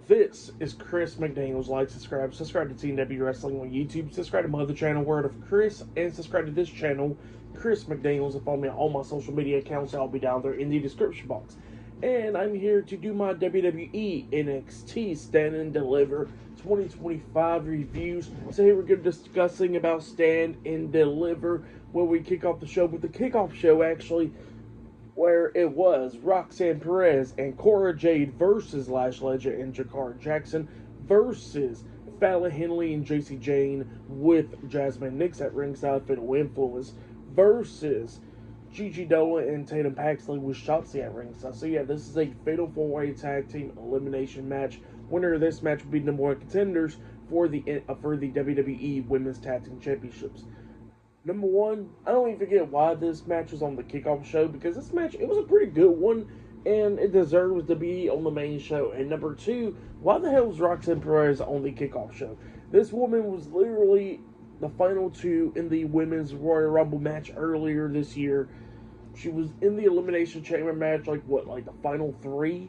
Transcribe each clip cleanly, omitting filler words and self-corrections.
This is Chris McDaniels. Like, subscribe to TNW Wrestling on YouTube, subscribe to my other channel, Word of Chris, and subscribe to this channel, Chris McDaniels, and follow me on all my social media accounts. I'll be down there in the description box. And I'm here to do my WWE NXT Stand and Deliver 2025 reviews. So here we're going to be discussing about Stand and Deliver, where we kick off the show with the kickoff show, actually, where it was Roxanne Perez and Cora Jade versus Lash Legend and Jakara Jackson versus Fallon Henley and JC Jane with Jasmine Nix at ringside, Fatal Influence versus Gigi Dolan and Tatum Paxley with Shotzi at ringside. So yeah, this is a Fatal 4-Way Tag Team Elimination match. Winner of this match will be number one contenders for the WWE Women's Tag Team Championships. Number one, I don't even forget why this match was on the kickoff show, because this match, it was a pretty good one, and it deserves to be on the main show. And number two, why the hell was Roxanne Perez on the kickoff show? This woman was literally the final two in the Women's Royal Rumble match earlier this year. She was in the Elimination Chamber match, like the final three?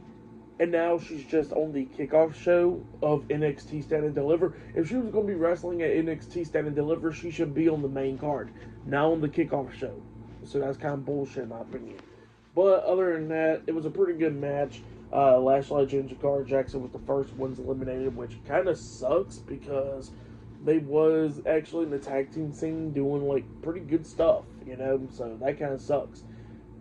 And now she's just on the kickoff show of NXT Stand and Deliver. If she was going to be wrestling at NXT Stand and Deliver, she should be on the main card, now on the kickoff show. So that's kind of bullshit in my opinion. But other than that, it was a pretty good match. Lash Legend and Jakara Jackson was the first ones eliminated, which kind of sucks because they was actually in the tag team scene doing like pretty good stuff, you know. So that kind of sucks.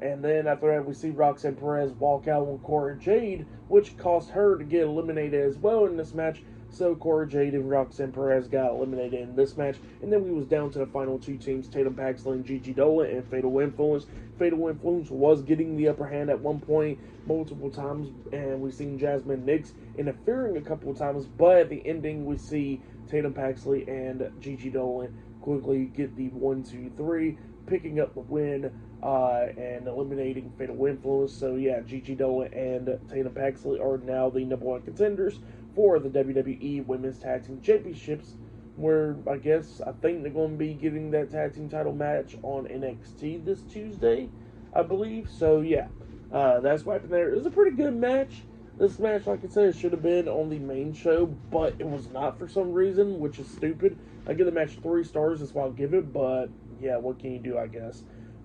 And then after that, we see Roxanne Perez walk out on Cora Jade, which cost her to get eliminated as well in this match. So Cora Jade and Roxanne Perez got eliminated in this match. And then we was down to the final two teams, Tatum Paxley and Gigi Dolan and Fatal Influence. Fatal Influence was getting the upper hand at one point multiple times, and we've seen Jasmine Nix interfering a couple of times. But at the ending, we see Tatum Paxley and Gigi Dolan quickly get the 1-2-3, picking up the win and eliminating Fatal Influence. So yeah, Gigi Dolan and Tatum Paxley are now the number one contenders for the WWE Women's Tag Team Championships, where I think they're going to be getting that tag team title match on NXT this Tuesday, I believe. So yeah, that's what happened there. It was a pretty good match. This match, like I said, should have been on the main show, but it was not for some reason, which is stupid. I give the match 3 stars, that's what I'll give it, but yeah, what can you do, I guess.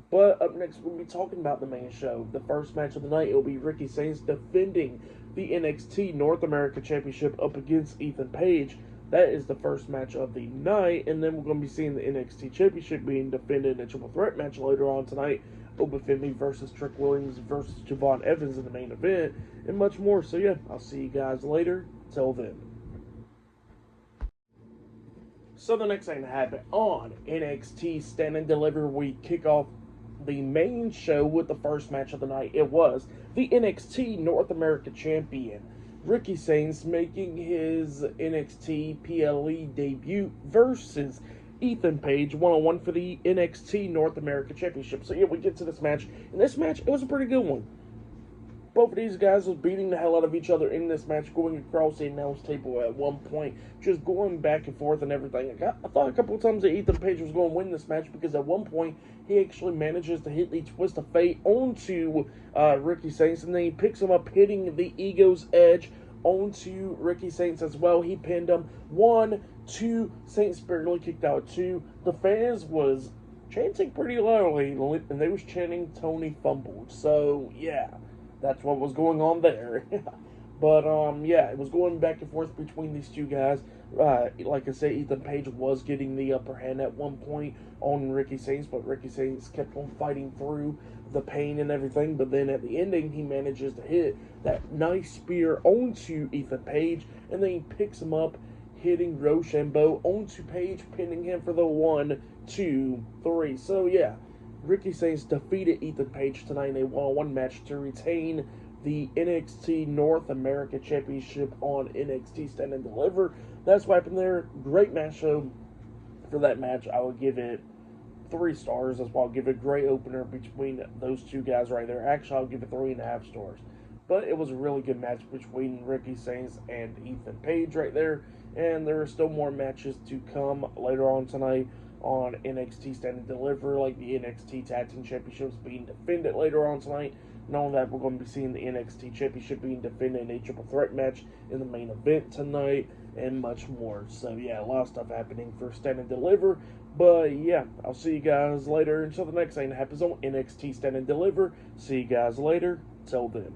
But up next, we'll be talking about the main show. The first match of the night, it will be Ricky Sainz defending the NXT North America Championship up against Ethan Page. That is the first match of the night, and then we're going to be seeing the NXT Championship being defended in a triple threat match later on tonight. Femi versus Trick Williams versus Javon Evans in the main event, and much more. So yeah, I'll see you guys later. Till then. So the next thing to happen on NXT Stand and Deliver, we kick off the main show with the first match of the night. It was the NXT North America Champion, Ricky Sainz, making his NXT PLE debut versus Ethan Page, one-on-one for the NXT North America Championship. So yeah, we get to this match. And this match, it was a pretty good one. Both of these guys was beating the hell out of each other in this match, going across the announce table at one point, just going back and forth and everything. I thought a couple of times that Ethan Page was going to win this match, because at one point he actually manages to hit the Twist of Fate onto Ricky Sainz, and then he picks him up, hitting the Ego's Edge onto Ricky Sainz as well. He pinned him. 1, 2, Sainz barely kicked out 2. The fans was chanting pretty loudly, and they was chanting Tony fumbled. So yeah, that's what was going on there. But yeah, it was going back and forth between these two guys. Like I said, Ethan Page was getting the upper hand at one point on Ricky Sainz, but Ricky Sainz kept on fighting through the pain and everything. But then at the ending, he manages to hit that nice spear onto Ethan Page, and then he picks him up, hitting Rochambeau onto Page, pinning him for the 1, 2, 3. So yeah, Ricky Sainz defeated Ethan Page tonight in a one-on-one match to retain the NXT North America Championship on NXT Stand and Deliver. That's what happened there. Great match show. For that match, I would give it 3 stars. That's why I'll give it a great opener between those two guys right there. Actually, I'll give it 3.5 stars. But it was a really good match between Ricky Sainz and Ethan Page right there. And there are still more matches to come later on tonight on NXT Stand and Deliver, like the NXT Tag Team Championships being defended later on tonight. Knowing that we're going to be seeing the NXT Championship being defended in a triple threat match in the main event tonight, and much more. So yeah, a lot of stuff happening for Stand and Deliver. But yeah, I'll see you guys later until the next thing that happens on NXT Stand and Deliver. See you guys later. Till then.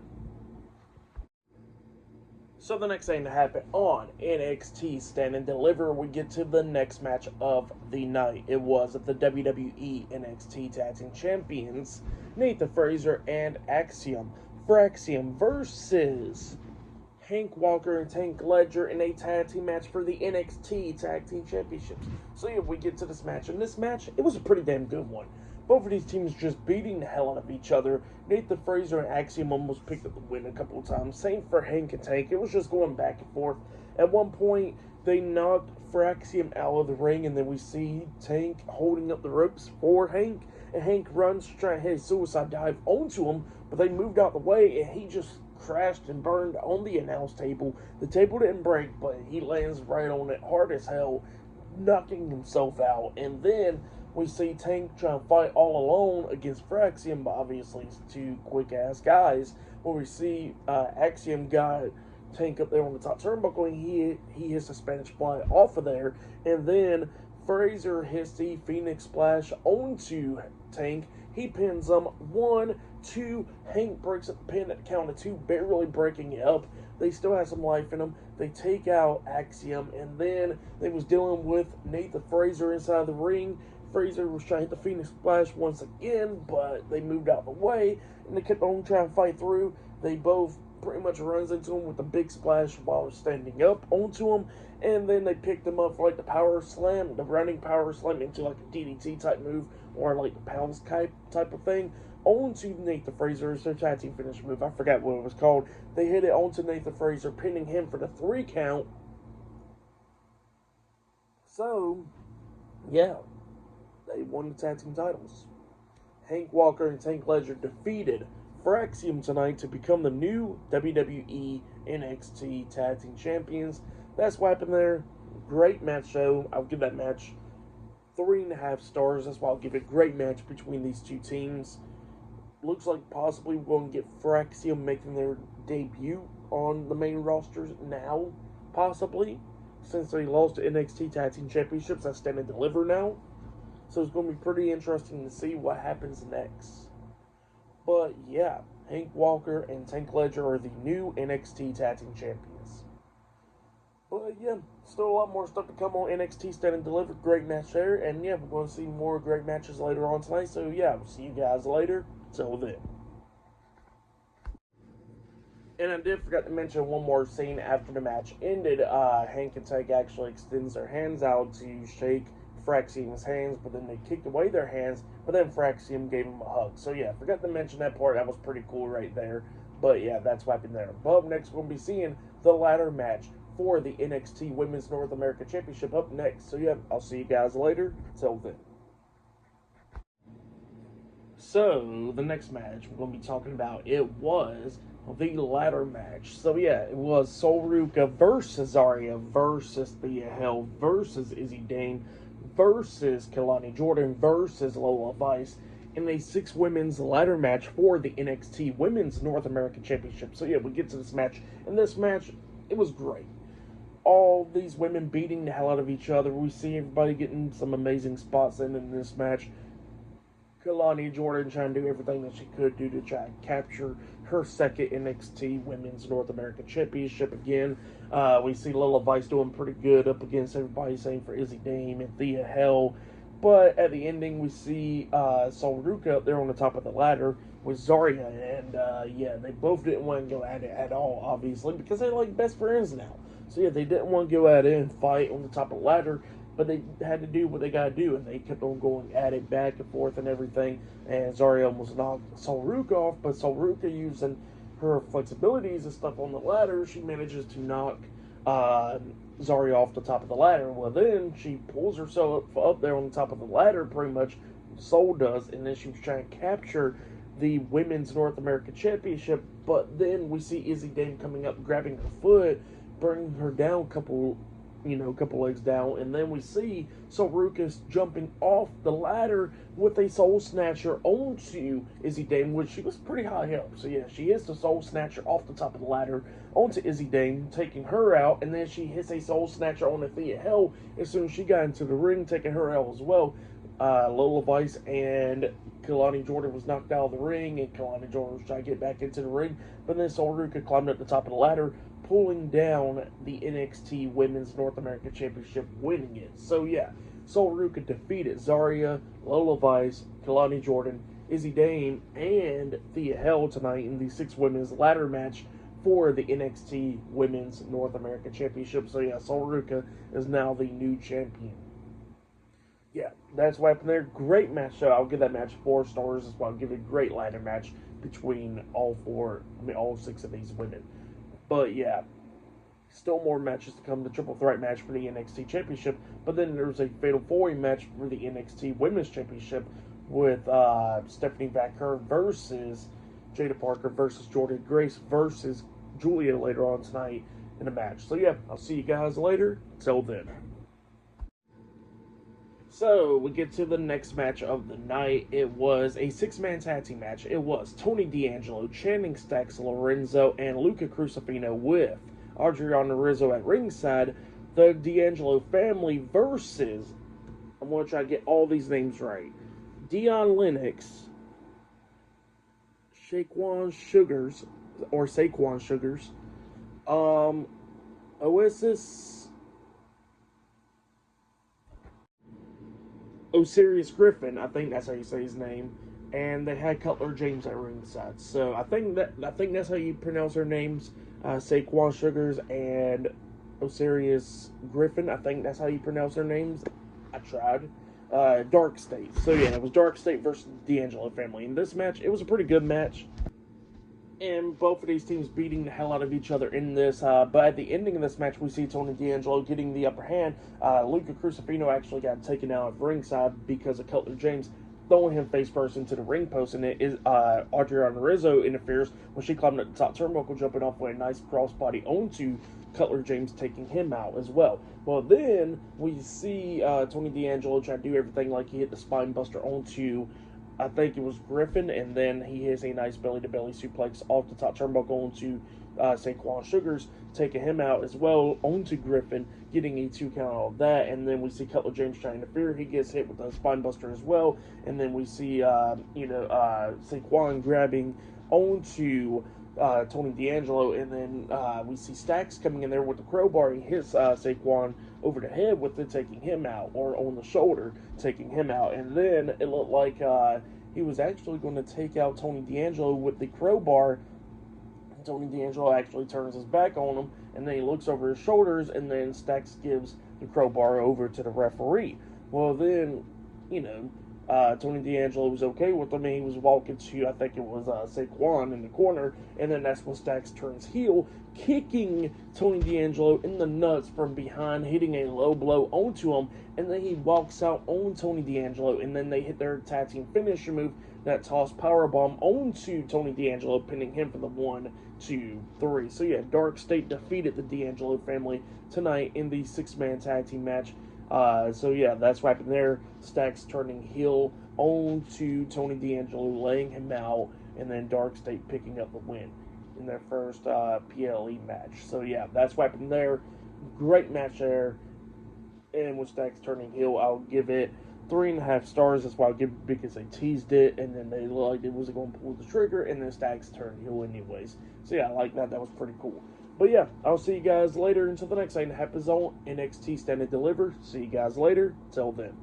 So the next thing to happen on NXT Stand and Deliver, we get to the next match of the night. It was the WWE NXT Tag Team Champions, Nathan Frazer and Axiom. Fraxium versus Hank Walker and Tank Ledger in a tag team match for the NXT Tag Team Championships. So yeah, we get to this match, and this match, it was a pretty damn good one. Both of these teams just beating the hell out of each other. Nathan Frazer and Axiom almost picked up the win a couple of times. Same for Hank and Tank. It was just going back and forth. At one point, they knocked Fraxium out of the ring, and then we see Tank holding up the ropes for Hank. And Hank runs to try and hit a suicide dive onto him, but they moved out the way, and he just crashed and burned on the announce table. The table didn't break, but he lands right on it hard as hell, knocking himself out. And then we see Tank trying to fight all alone against Fraxium, but obviously it's two quick-ass guys. When we see Axiom got Tank up there on the top turnbuckle, and he hits a Spanish fly off of there, and then Frazer hits the Phoenix Splash onto Tank. He pins him. 1, 2. Hank breaks up the pin at the count of 2, barely breaking it up. They still have some life in them. They take out Axiom, and then they was dealing with Nathan Frazer inside the ring. Frazer was trying to hit the Phoenix Splash once again, but they moved out the way, and they kept on trying to fight through. They both pretty much runs into him with a big splash while standing up onto him, and then they picked him up for like the power slam, the running power slam into like a DDT type move, or like the pounds type of thing, onto Nathan Frazer. It's their tag team finish move. I forgot what it was called. They hit it onto Nathan Frazer, pinning him for the 3 count. So, yeah, they won the tag team titles. Hank Walker and Tank Ledger defeated Fraxium tonight to become the new WWE NXT Tag Team Champions. That's what happened there. Great match, though. I'll give that match 3.5 stars. That's why I'll give it a great match between these two teams. Looks like possibly we're going to get Fraxium making their debut on the main rosters now, possibly, since they lost the NXT Tag Team Championships. That's Stand and Deliver now. So it's going to be pretty interesting to see what happens next. But yeah, Hank Walker and Tank Ledger are the new NXT Tag Team Champions. But yeah, still a lot more stuff to come on NXT Stand and Deliver. Great match there. And yeah, we're going to see more great matches later on tonight. So yeah, we'll see you guys later. Till then. And I did forget to mention one more scene after the match ended. Hank and Tank actually extends their hands out to shake Fraxium's hands, but then they kicked away their hands, but then Fraxium gave him a hug. So yeah, forgot to mention that part. That was pretty cool right there. But yeah, that's what happened there. But up next, we're going to be seeing the ladder match for the NXT Women's North America Championship up next. So yeah, I'll see you guys later. Till then. So, the next match we're going to be talking about, it was the ladder match. So yeah, it was Sol Ruca versus Zarya versus Thea Hale versus Izzy Dane versus Kelani Jordan versus Lola Vice in a 6 women's ladder match for the NXT Women's North American Championship. So yeah, we get to this match. In this match, it was great. All these women beating the hell out of each other. We see everybody getting some amazing spots in this match. Kelani Jordan trying to do everything that she could do to try and capture her second NXT Women's North American Championship again. We see Lola Vice doing pretty good up against everybody, same for Izzy Dame and Thea Hale. But at the ending, we see Sol Ruca up there on the top of the ladder with Zarya. And yeah, they both didn't want to go at it at all, obviously, because they're like best friends now. So yeah, they didn't want to go at it and fight on the top of the ladder. But they had to do what they got to do, and they kept on going at it back and forth and everything. And Zarya almost knocked Sol Ruca off, but Sol Ruca, using her flexibilities and stuff on the ladder, she manages to knock Zarya off the top of the ladder. Well, then she pulls herself up there on the top of the ladder, pretty much, Sol does, and then she was trying to capture the Women's North American Championship. But then we see Izzy Dame coming up, grabbing her foot, bringing her down a couple a couple legs down, and then we see Soruka jumping off the ladder with a Soul Snatcher onto Izzy Dame, which she was pretty high up. So yeah, she hits the Soul Snatcher off the top of the ladder onto Izzy Dame, taking her out, and then she hits a Soul Snatcher on Thea Hell as soon as she got into the ring, taking her out as well. Lola Vice and Kalani Jordan was knocked out of the ring, and Kalani Jordan was trying to get back into the ring, but then Soruka climbed up the top of the ladder, pulling down the NXT Women's North America Championship, winning it. So yeah, Soruka defeated Zarya, Lola Vice, Kalani Jordan, Izzy Dame, and Thea Hell tonight in the 6 women's ladder match for the NXT Women's North America Championship. So yeah, Soruka is now the new champion. Yeah, that's what happened there. Great match. So I'll give that match 4 stars as well. I'll give it a great ladder match between all 6 of these women. But yeah, still more matches to come. The triple threat match for the NXT Championship. But then there's a Fatal 4-Way match for the NXT Women's Championship with Stephanie Vaquer versus Jada Parker versus Jordan Grace versus Julia later on tonight in a match. So yeah, I'll see you guys later. Till then. So, we get to the next match of the night. It was a 6-man tag team match. It was Tony D'Angelo, Channing Stacks Lorenzo, and Luca Crucifino with Adriano Rizzo at ringside. The D'Angelo family versus, I'm going to try to get all these names right, Dion Lennox, Saquon Sugars, Osiris Griffin, I think that's how you say his name, and they had Cutler James at ringside. So I think that's how you pronounce their names, Saquon Sugars and Osiris Griffin. I think that's how you pronounce their names. I tried. Dark State. So yeah, it was Dark State versus D'Angelo family. In this match, it was a pretty good match, and both of these teams beating the hell out of each other in this. But at the ending of this match, we see Tony D'Angelo getting the upper hand. Luca Crucifino actually got taken out at ringside because of Cutler James throwing him face first into the ring post, and it is Adriana Rizzo interferes when she climbed up the top turnbuckle, jumping off with a nice crossbody onto Cutler James, taking him out as well. Well, then we see Tony D'Angelo try to do everything like he hit the spine buster onto, I think it was Griffin, and then he hits a nice belly-to-belly suplex off the top turnbuckle onto Saquon Sugars, taking him out as well onto Griffin, getting a 2 count out of that. And then we see Cutler James trying to interfere. He gets hit with a spine buster as well. And then we see Saquon grabbing onto Tony D'Angelo, and then we see Stacks coming in there with the crowbar. He hits Saquon over the head with it, taking him out, or on the shoulder, taking him out. And then it looked like he was actually going to take out Tony D'Angelo with the crowbar. Tony D'Angelo actually turns his back on him, and then he looks over his shoulders, and then Stacks gives the crowbar over to the referee. Well, then, Tony D'Angelo was okay with him, and he was walking to, I think it was Saquon in the corner, and then that's when Stacks turns heel, kicking Tony D'Angelo in the nuts from behind, hitting a low blow onto him, and then he walks out on Tony D'Angelo, and then they hit their tag team finisher move, that toss powerbomb onto Tony D'Angelo, pinning him for the 1, 2, 3. So yeah, Dark State defeated the D'Angelo family tonight in the 6-man tag team match. So yeah, that's what happened there. Stacks turning heel onto Tony D'Angelo, laying him out, and then Dark State picking up the win in their first PLE match. So yeah, that's what happened there. Great match there. And with Stacks turning heel, I'll give it 3.5 stars. That's why I'll give it, because they teased it, and then they looked like they wasn't going to pull the trigger, and then Stacks turned heel anyways. So yeah, I like that. That was pretty cool. But yeah, I'll see you guys later until the next thing that happens on NXT Stand and Deliver. See you guys later. Till then.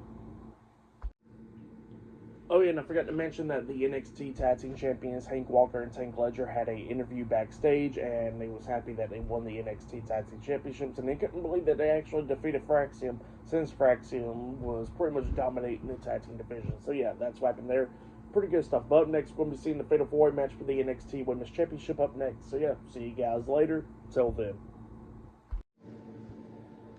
Oh yeah, and I forgot to mention that the NXT Tag Team Champions Hank Walker and Tank Ledger had an interview backstage, and they was happy that they won the NXT Tag Team Championships, and they couldn't believe that they actually defeated Fraxium, since Fraxium was pretty much dominating the tag team division. So yeah, that's what happened there. Pretty good stuff. But up next, we're going to be seeing the Fatal 4-Way match for the NXT Women's Championship up next. So yeah, see you guys later. Till then.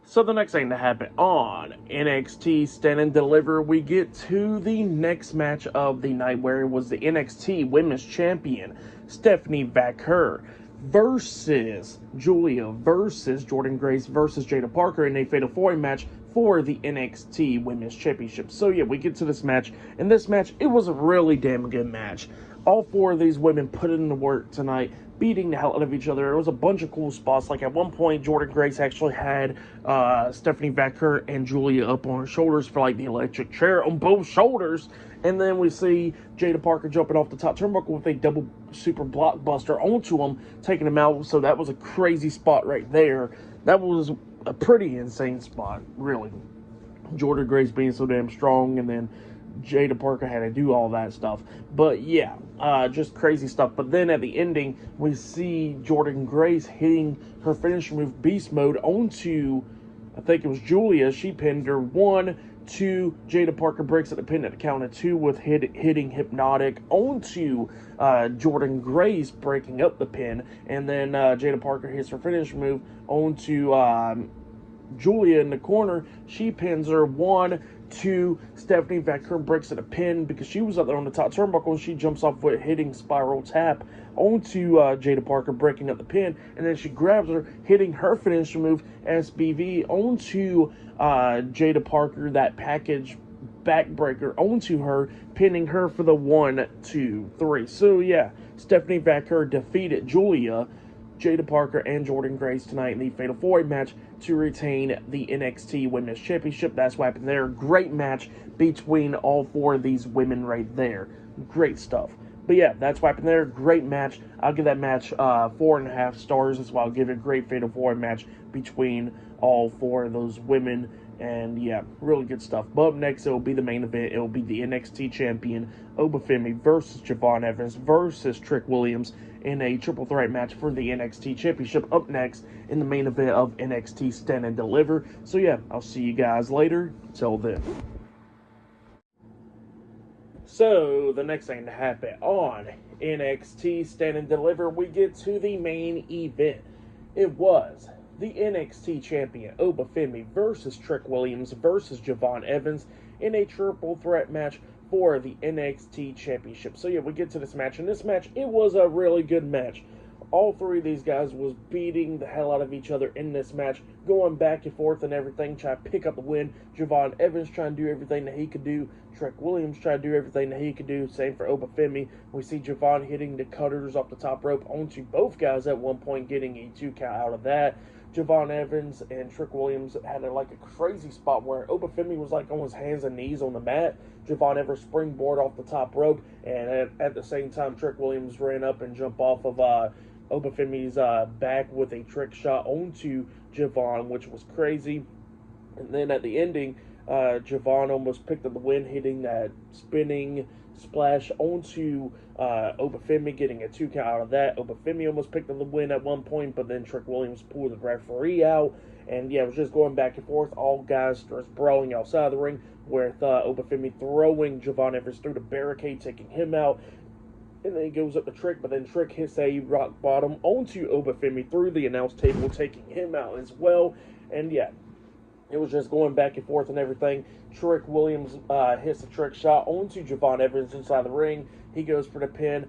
So the next thing to happen on NXT Stand and Deliver, we get to the next match of the night, where it was the NXT Women's Champion, Stephanie Vaquer, versus Julia versus Jordan Grace versus Jada Parker in a Fatal 4-Way match for the NXT Women's Championship. So yeah, we get to this match, and this match, it was a really damn good match. All four of these women put in the work tonight, beating the hell out of each other. There was a bunch of cool spots. Like at one point, Jordan Grace actually had Stephanie Becker and Julia up on her shoulders for like the electric chair on both shoulders. And then we see Jada Parker jumping off the top turnbuckle with a double super blockbuster onto him, taking him out. So that was a crazy spot right there. That was a pretty insane spot, really. Jordan Grace being so damn strong, and then Jada Parker had to do all that stuff. But yeah, just crazy stuff. But then at the ending, we see Jordan Grace hitting her finisher move, Beast Mode, onto, I think it was Julia. She pinned her. 1, 2, Jada Parker breaks at the pin at the count of 2 with hitting Hypnotic onto Jordan Grace, breaking up the pin. And then Jada Parker hits her finisher move onto Julia in the corner. She pins her. 1, 2, Stephanie Becker breaks at a pin because she was up there on the top turnbuckle, and she jumps off with hitting spiral tap onto Jada Parker, breaking up the pin, and then she grabs her, hitting her finisher move, SBV, onto Jada Parker, that package backbreaker onto her, pinning her for the 1, 2, 3. So yeah, Stephanie Becker defeated Julia, Jada Parker, and Jordan Grace tonight in the Fatal 4-Way match to retain the NXT Women's Championship. That's what happened there. Great match between all four of these women right there. Great stuff. But yeah, that's what happened there. Great match. I'll give that match 4.5 stars. That's why I'll give it a great Fatal 4-Way match between all four of those women. And yeah, really good stuff. But up next, it will be the main event. It will be the NXT champion, Femi, versus Javon Evans versus Trick Williams in a triple threat match for the NXT championship. Up next in the main event of NXT Stand and Deliver. So yeah, I'll see you guys later. Till then. So, the next thing to happen on NXT Stand and Deliver, we get to the main event. It was the NXT champion, Femi, versus Trick Williams versus Javon Evans in a triple threat match for the NXT championship. So yeah, we get to this match, and this match, it was a really good match. All three of these guys was beating the hell out of each other in this match, going back and forth and everything, trying to pick up the win. Javon Evans trying to do everything that he could do. Trick Williams trying to do everything that he could do. Same for Femi. We see Javon hitting the cutters off the top rope onto both guys at one point, getting a 2 count out of that. Javon Evans and Trick Williams had a crazy spot where Femi was like on his hands and knees on the mat. Javon Evans springboard off the top rope, and at the same time, Trick Williams ran up and jumped off of Femi's back with a trick shot onto Javon, which was crazy. And then at the ending, Javon almost picked up the win, hitting that spinning splash onto Femi, getting a 2 count out of that. Femi almost picked up the win at one point, but then Trick Williams pulled the referee out. And yeah, it was just going back and forth. All guys starts brawling outside of the ring, with Femi throwing Javon Evans through the barricade, taking him out. And then he goes up to Trick, but then Trick hits a rock bottom onto Femi through the announce table, taking him out as well. And yeah, it was just going back and forth and everything. Trick Williams hits a trick shot onto Javon Evans inside the ring. He goes for the pin,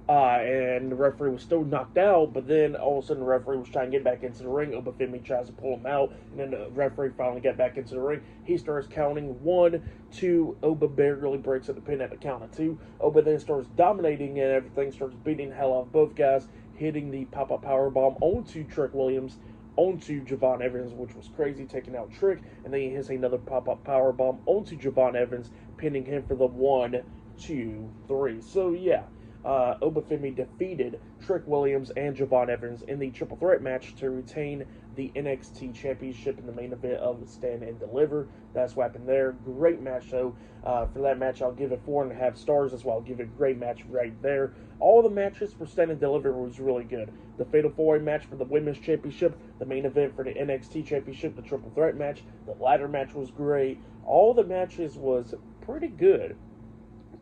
and the referee was still knocked out, but then all of a sudden the referee was trying to get back into the ring. Femi tries to pull him out, and then the referee finally got back into the ring. He starts counting 1, 2. Barely breaks at the pin at the count of 2. Then starts dominating and everything, starts beating the hell out of both guys, hitting the pop-up powerbomb onto Trick Williams, onto Javon Evans, which was crazy, taking out Trick, and then he hits another pop-up powerbomb onto Javon Evans, pinning him for the 1, 2, 3. So yeah, Femi defeated Trick Williams and Javon Evans in the triple threat match to retain the NXT championship in the main event of Stand and Deliver. That's what happened there. Great match, though. For that match, I'll give it 4.5 stars. That's why I'll give it a great match right there. All the matches for Stand and Deliver was really good. The Fatal 4-Way match for the Women's Championship, the main event for the NXT Championship, the triple threat match, the ladder match was great. All the matches was pretty good.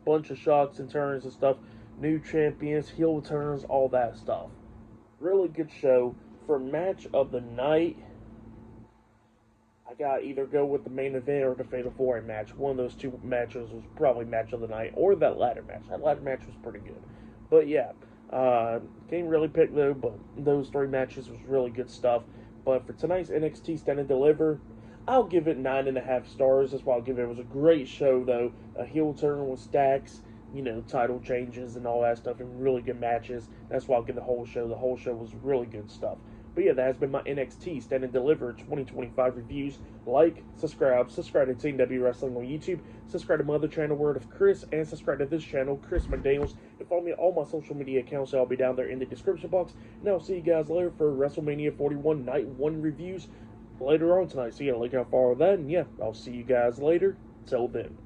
Bunch of shocks and turns and stuff. New champions, heel turns, all that stuff. Really good show. For match of the night, I got to either go with the main event or the Fatal 4-Way match. One of those two matches was probably match of the night, or that ladder match. That ladder match was pretty good. But yeah, Can't really pick though, but those three matches was really good stuff. But for tonight's NXT Stand and Deliver, I'll give it 9.5 stars. That's why I'll give it. It was a great show though. A heel turn with stacks, title changes and all that stuff, and really good matches. That's why I'll give the whole show. The whole show was really good stuff. But yeah, that has been my NXT Stand and Deliver 2025 reviews. Like, subscribe to Team W Wrestling on YouTube, subscribe to my other channel, Word of Chris, and subscribe to this channel, Chris McDaniels, and follow me on all my social media accounts. I'll be down there in the description box. And I'll see you guys later for WrestleMania 41 Night 1 reviews later on tonight. So yeah, look out for all of that, and yeah, I'll see you guys later. Till then.